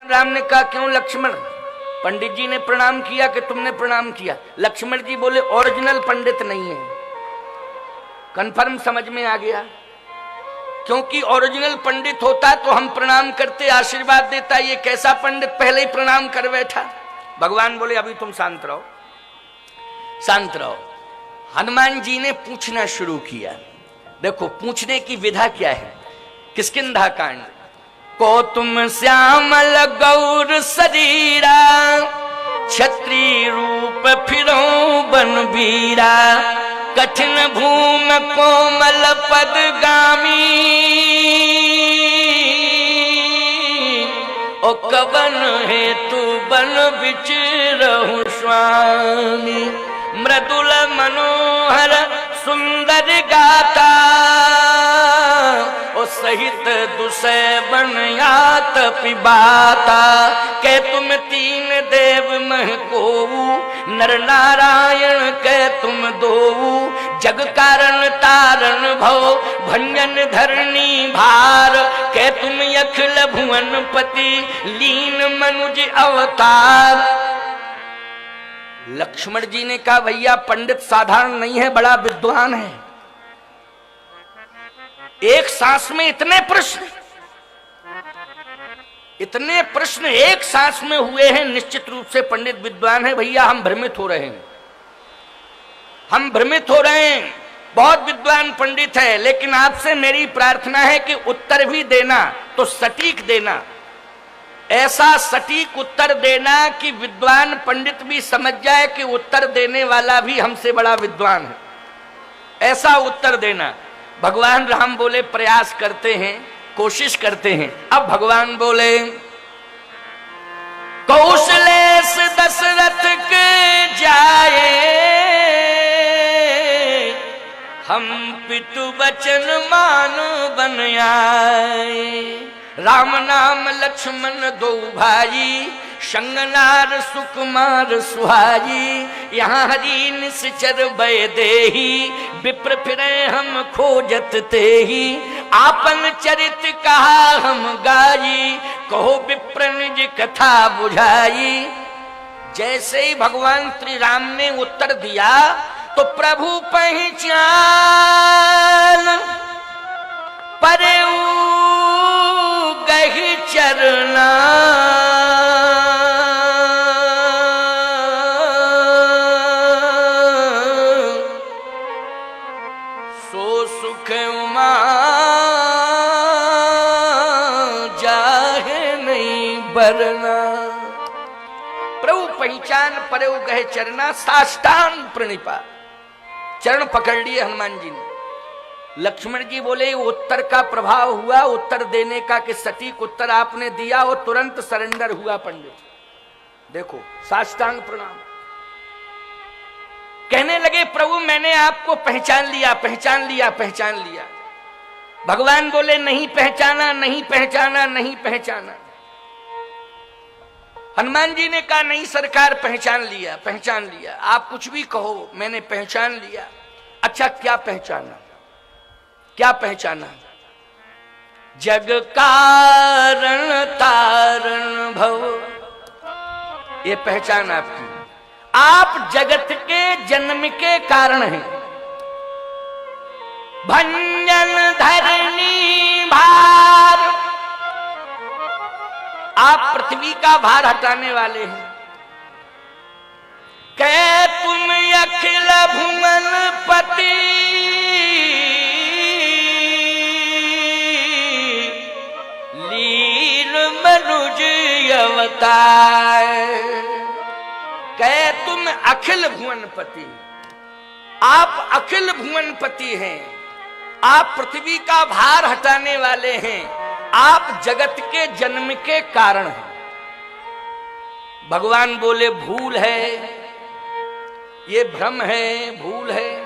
राम ने कहा क्यों लक्ष्मण? पंडित जी ने प्रणाम किया कि तुमने प्रणाम किया? लक्ष्मण जी बोले ओरिजिनल पंडित नहीं है। कंफर्म समझ में आ गया, क्योंकि ओरिजिनल पंडित होता तो हम प्रणाम करते, आशीर्वाद देता। ये कैसा पंडित पहले ही प्रणाम कर बैठा। भगवान बोले अभी तुम शांत रहो, शांत रहो। हनुमान जी ने पूछना शुरू किया। देखो पूछने की विधा क्या है। किष्किंधा कांड। को तुम श्यामल गौर शरीरा, क्षत्रिय रूप फिरो बन बीरा, कठिन भूम कोमल पदगामी, ओ कवन हेतु बन विचरहु स्वामी, मृदुल मनोहर सुंदर गाता, ओ सहित दुसै बनयात पिबाता, के तुम तीन देव मह कोऊ, नर नारायण के तुम दोऊ, जग कारण तारण भव भंजन धरणी भार, के तुम अखिल भुवन पति लीन मनुज अवतार। लक्ष्मण जी ने कहा भैया पंडित साधारण नहीं है, बड़ा विद्वान है। एक सांस में इतने प्रश्न एक सांस में हुए हैं, निश्चित रूप से पंडित विद्वान है। भैया हम भ्रमित हो रहे हैं, हम भ्रमित हो रहे हैं। बहुत विद्वान पंडित है, लेकिन आपसे मेरी प्रार्थना है कि उत्तर भी देना तो सटीक देना, ऐसा सटीक उत्तर देना कि विद्वान पंडित भी समझ जाए कि उत्तर देने वाला भी हमसे बड़ा विद्वान है। ऐसा उत्तर देना। भगवान राम बोले प्रयास करते हैं, कोशिश करते हैं। अब भगवान बोले कौशलेश दशरथ के जाए, हम पितु वचन मान बन आए, राम नाम लक्ष्मण दो भाई, संगनार सुकुमार सुहाई, यहाँ हरि निश्चर भय देही, विप्र फिरे हम खोजत तेही, आपन चरित कहा हम गाई, कहो विप्र निज कथा बुझाई। जैसे ही भगवान श्री राम ने उत्तर दिया तो प्रभु पहचान परऊ गहि चरना, सो सुख उमा जाहे नहीं बरना। प्रभु पहचान परऊ गहे चरना, साष्टांग प्रणिपा, चरण पकड़ लिए हनुमान जी ने। लक्ष्मण जी बोले उत्तर का प्रभाव हुआ, उत्तर देने का कि सटीक उत्तर आपने दिया, वो तुरंत सरेंडर हुआ पंडित। देखो साष्टांग प्रणाम। कहने लगे प्रभु मैंने आपको पहचान लिया, पहचान लिया, पहचान लिया। भगवान बोले नहीं पहचाना, नहीं पहचाना, नहीं पहचाना। हनुमान जी ने कहा नहीं सरकार पहचान लिया, पहचान लिया। आप कुछ भी कहो, मैंने पहचान लिया। अच्छा क्या पहचाना, क्या पहचाना? जग कारण तारण भव, ये पहचान आपकी। आप जगत के जन्म के कारण हैं। भंजन धरणी भार, आप पृथ्वी का भार हटाने वाले हैं। कै तुम अखिल भुवन पति, लीन मनुज अवतार। कै तुम अखिल भुवनपति, आप अखिल भुवनपति हैं। आप पृथ्वी का भार हटाने वाले हैं। आप जगत के जन्म के कारण हैं। भगवान बोले भूल है, ये भ्रम है, भूल है।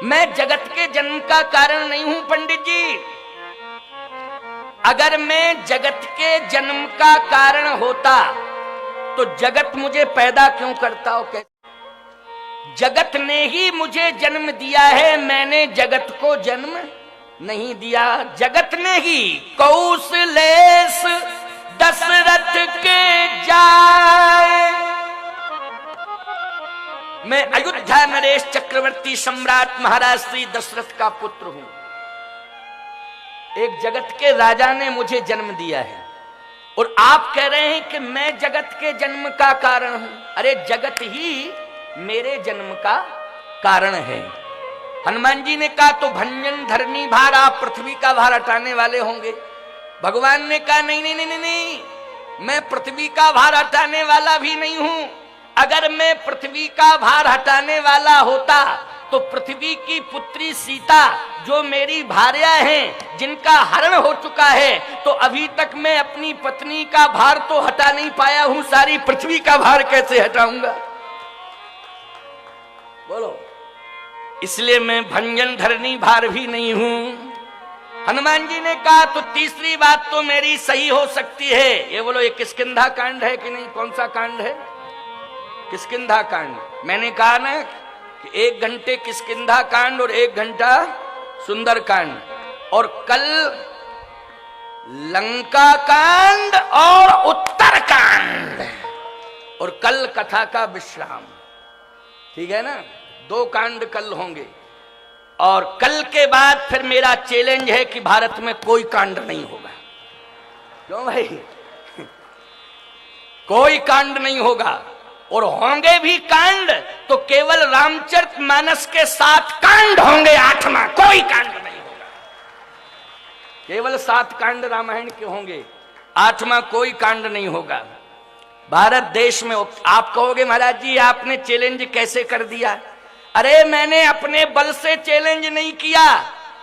मैं जगत के जन्म का कारण नहीं हूं पंडित जी। अगर मैं जगत के जन्म का कारण होता तो जगत मुझे पैदा क्यों करता हो? जगत ने ही मुझे जन्म दिया है, मैंने जगत को जन्म नहीं दिया। जगत ने ही कौशलेश चक्रवर्ती सम्राट महाराज श्री दशरथ का पुत्र हूं। एक जगत के राजा ने मुझे जन्म दिया है और आप कह रहे हैं कि मैं जगत के जन्म का कारण हूं। अरे जगत ही मेरे जन्म का कारण है। हनुमान जी ने कहा तो भंजन धरनी भार, आप पृथ्वी का भार हटाने वाले होंगे। भगवान ने कहा नहीं नहीं नहीं नहीं, नहीं। मैं पृथ्वी का भार हटाने वाला भी नहीं हूं। अगर मैं पृथ्वी का भार हटाने वाला होता तो पृथ्वी की पुत्री सीता जो मेरी भार्या हैं, जिनका हरण हो चुका है, तो अभी तक मैं अपनी पत्नी का भार तो हटा नहीं पाया हूं, सारी पृथ्वी का भार कैसे हटाऊंगा? बोलो। इसलिए मैं भंजन धरनी भार भी नहीं हूं। हनुमान जी ने कहा तो तीसरी बात तो मेरी सही हो सकती है। ये बोलो, ये किष्किंधा कांड है कि नहीं? कौन सा कांड है? किष्किंधा कांड। मैंने कहा ना कि 1 घंटे किष्किंधा कांड और 1 घंटा सुंदर कांड, और कल लंका कांड और उत्तर कांड, और कल कथा का विश्राम। ठीक है ना? 2 कांड कल होंगे, और कल के बाद फिर मेरा चैलेंज है कि भारत में कोई कांड नहीं होगा। क्यों भाई? कोई कांड नहीं होगा, और होंगे भी कांड तो केवल रामचरितमानस के 7 कांड होंगे, 8वां कोई कांड नहीं होगा। केवल 7 कांड रामायण के होंगे, 8वां कोई कांड नहीं होगा। भारत देश में आप कहोगे महाराज जी आपने चैलेंज कैसे कर दिया? अरे मैंने अपने बल से चैलेंज नहीं किया,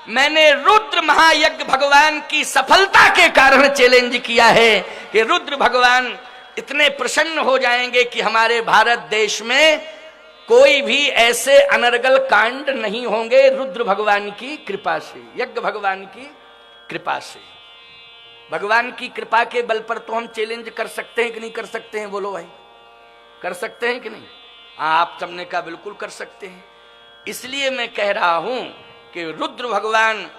मैंने रुद्र महायज्ञ भगवान की सफलता के कारण चैलेंज किया है कि रुद्र भगवान इतने प्रसन्न हो जाएंगे कि हमारे भारत देश में कोई भी ऐसे अनर्गल कांड नहीं होंगे, रुद्र भगवान की कृपा से, यज्ञ भगवान की कृपा से। भगवान की कृपा के बल पर तो हम चैलेंज कर सकते हैं कि नहीं कर सकते हैं? बोलो भाई, कर सकते हैं कि नहीं? हाँ, आप सबने कहा बिल्कुल कर सकते हैं। इसलिए मैं कह रहा हूं कि रुद्र भगवान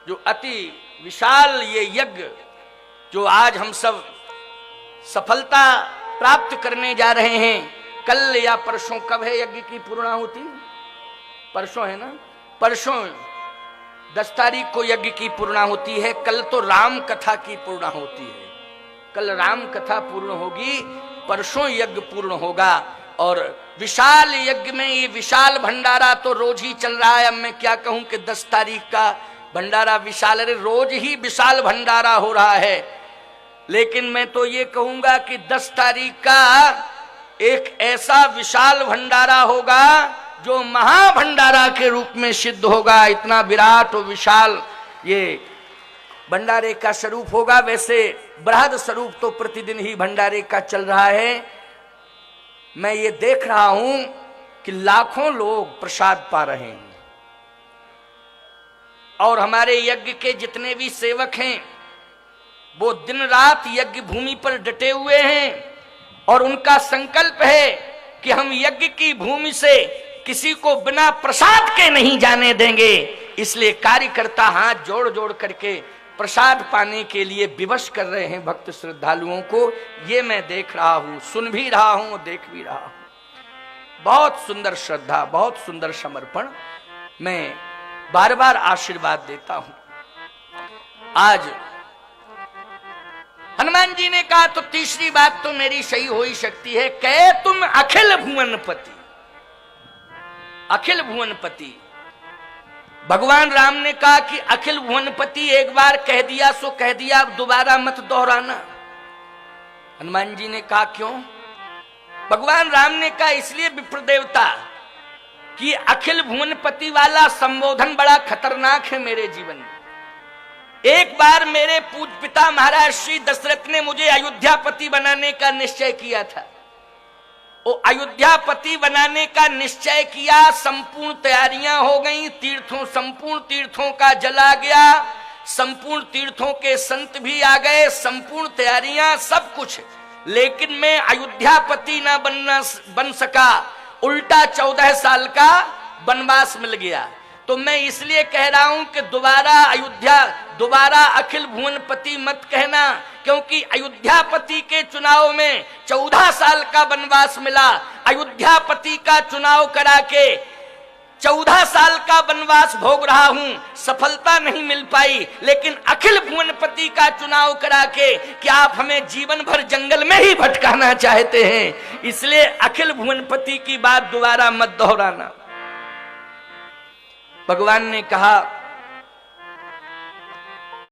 जो अति विशाल ये यज्ञ जो आज हम सब सफलता प्राप्त करने जा रहे हैं, कल या परसों, कब है यज्ञ की पूर्णाहुति? परसों है ना? परसों 10 तारीख को यज्ञ की पूर्णाहुति है। कल तो राम कथा की पूर्णाहुति है, कल राम कथा पूर्ण होगी, परसों यज्ञ पूर्ण होगा। और विशाल यज्ञ में ये विशाल भंडारा तो रोज ही चल रहा है। अब मैं क्या कहूं कि 10 तारीख का भंडारा विशाल, अरे रोज ही विशाल भंडारा हो रहा है। लेकिन मैं तो ये कहूंगा कि 10 तारीख का एक ऐसा विशाल भंडारा होगा जो महाभंडारा के रूप में सिद्ध होगा। इतना विराट और विशाल ये भंडारे का स्वरूप होगा। वैसे बृहद स्वरूप तो प्रतिदिन ही भंडारे का चल रहा है। मैं ये देख रहा हूं कि लाखों लोग प्रसाद पा रहे हैं, और हमारे यज्ञ के जितने भी सेवक हैं वो दिन रात यज्ञ भूमि पर डटे हुए हैं, और उनका संकल्प है कि हम यज्ञ की भूमि से किसी को बिना प्रसाद के नहीं जाने देंगे। इसलिए कार्यकर्ता हाथ जोड़ जोड़ करके प्रसाद पाने के लिए विवश कर रहे हैं भक्त श्रद्धालुओं को। ये मैं देख रहा हूं, सुन भी रहा हूं, देख भी रहा हूं। बहुत सुंदर श्रद्धा, बहुत सुंदर समर्पण। मैं बार बार आशीर्वाद देता हूं। आज हनुमान जी ने कहा तो तीसरी बात तो मेरी सही हो ही सकती है, कहे तुम अखिल भुवनपति। अखिल भुवनपति भगवान राम ने कहा कि अखिल भुवनपति, एक बार कह दिया सो कह दिया, दोबारा मत दोहराना। हनुमान जी ने कहा क्यों? भगवान राम ने कहा इसलिए विप्र देवता कि अखिल भुवनपति वाला संबोधन बड़ा खतरनाक है मेरे जीवन में। एक बार मेरे पूज्य पिता महाराज श्री दशरथ ने मुझे अयोध्यापति बनाने का निश्चय किया था। वो अयोध्यापति बनाने का निश्चय किया, संपूर्ण तैयारियां हो गई, संपूर्ण तीर्थों का जल आ गया, संपूर्ण तीर्थों के संत भी आ गए, संपूर्ण तैयारियां सब कुछ, लेकिन मैं अयोध्यापति ना बन सका। उल्टा 14 साल का वनवास मिल गया। तो मैं इसलिए कह रहा हूं कि दोबारा अखिल भुवनपति मत कहना, क्योंकि अयोध्यापति के चुनाव में 14 साल का वनवास मिला। अयोध्यापति का चुनाव करा के 14 साल का वनवास भोग रहा हूं, सफलता नहीं मिल पाई, लेकिन अखिल भुवनपति का चुनाव करा के क्या आप हमें जीवन भर जंगल में ही भटकाना चाहते हैं? इसलिए अखिल भुवनपति की बात दोबारा मत दोहराना। भगवान ने कहा